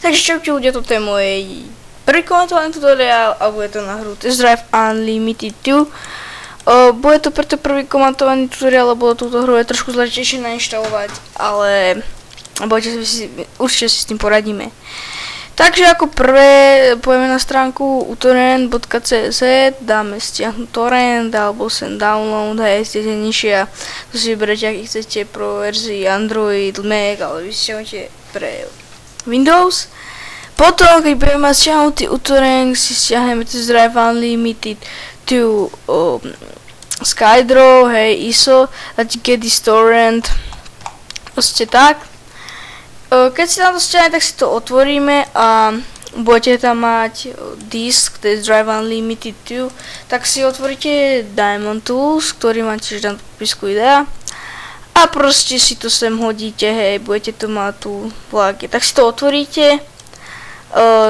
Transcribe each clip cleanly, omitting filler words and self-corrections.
Takže čaute ľudia, toto je môj prvý komentovaný tutoriál a bude to na hru Test Drive Unlimited 2. Bude to preto prvý komentovaný tutoriál, lebo túto hru je trošku zložitejšie nainštalovať, ale určite si s tým poradíme. Takže ako prvé pojeme na stránku utorrent.cz, dáme stiahnuť torrent alebo sem download, hej, ste nižšie a to si vyberete, aký chcete pro verzii Android, Mac, ale vy stiahnete pre Windows. Potom, keď budeme mať stiahnutý utorrent, si stiahneme Test Drive Unlimited to SkyDraw, hej, ISO, dáte get this torrent, proste tak. Keď si tam to stiahne, tak si to otvoríme a budete tam mať disk Test Drive Unlimited 2, tak si otvoríte Diamond Tools, ktorý máte tiež tam v popisku videa a proste si to sem hodíte, hej, budete to mať tu vláke, tak si to otvoríte,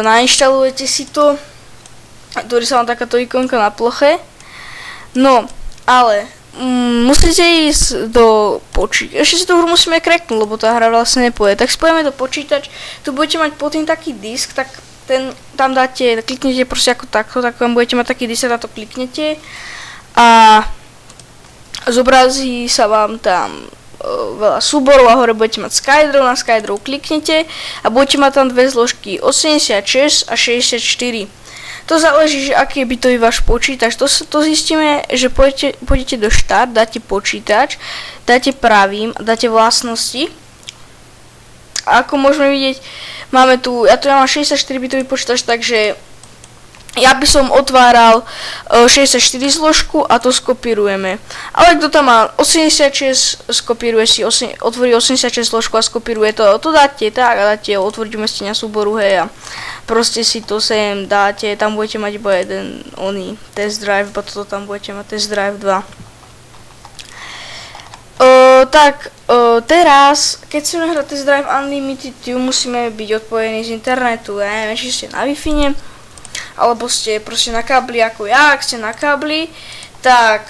nainštalujete si to, otvorí sa vám takáto ikonka na ploche, no, ale musíte ísť do počítača. Ešte si tú hru musíme cracknúť, lebo tá hra vlastne nepôjde. Tak spojíme do počítač, tu budete mať pod tým taký disk, tak ten tam dáte, kliknete proste ako takto, tak vám budete mať taký disk, na to kliknete a zobrazí sa vám tam veľa súborov a hore budete mať SkyDraw, na SkyDraw kliknete a budete mať tam dve zložky 86 a 64. To záleží, že aký je bytový váš počítač. To zistíme, že pôjdete do štart, dáte počítač, dáte pravým, dáte vlastnosti. A ako môžeme vidieť, máme tu, ja mám 64 bitový počítač, takže ja by som otváral 64 zložku a to skopírujeme. Ale kto tam má 86, skopíruje si, otvorí 86 zložku a skopíruje to. To dáte tak a dáte otvoriť umestnenia súboru, hej, a proste si to sem dáte, tam budete mať iba jeden oný test drive, potom tam budete mať test drive 2. Teraz, keď chceme hrať Test Drive Unlimited, musíme byť odpojení z internetu, ja neviem, či ste na Wi-Fi, alebo ste proste na kábli ako ja. Ak ste na kábli, tak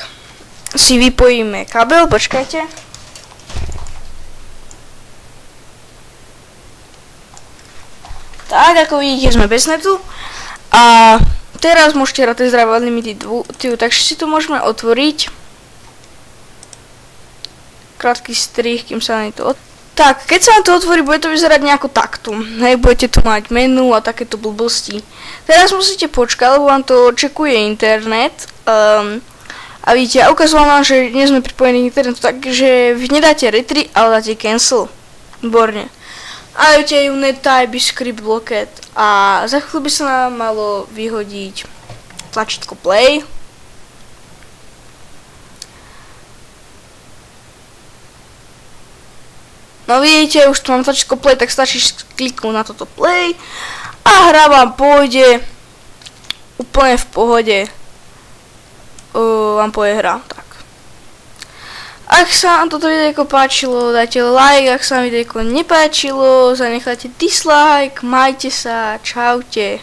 si vypojíme kábel, počkajte. Tak, ako vidíte, sme bez netu. A teraz môžete hrať Test Drive Unlimited 2, takže si to môžeme otvoriť. Krátky strih, kým sa na to Tak, keď sa vám to otvorí, bude to vyzerať nejako takto. Hej, budete tu mať menu a takéto blbosti. Teraz musíte počkať, lebo vám to čekuje internet. A vidíte, ja ukazujem vám, že nie sme pripojení k internetu, takže vy nedáte retrieve, ale dáte cancel. Výborne. A vidíte, unit type is script blocked. A za chvíľu by sa nám malo vyhodiť tlačítko play. No vidíte, už tu mám tlačítko play, tak stačí kliknúť na toto play a hra vám pôjde úplne v pohode. Vám pôjde hra, tak. Ak sa vám toto videjko páčilo, dajte like, ak sa vám videjko nepáčilo, zanechajte dislike, majte sa, čaute.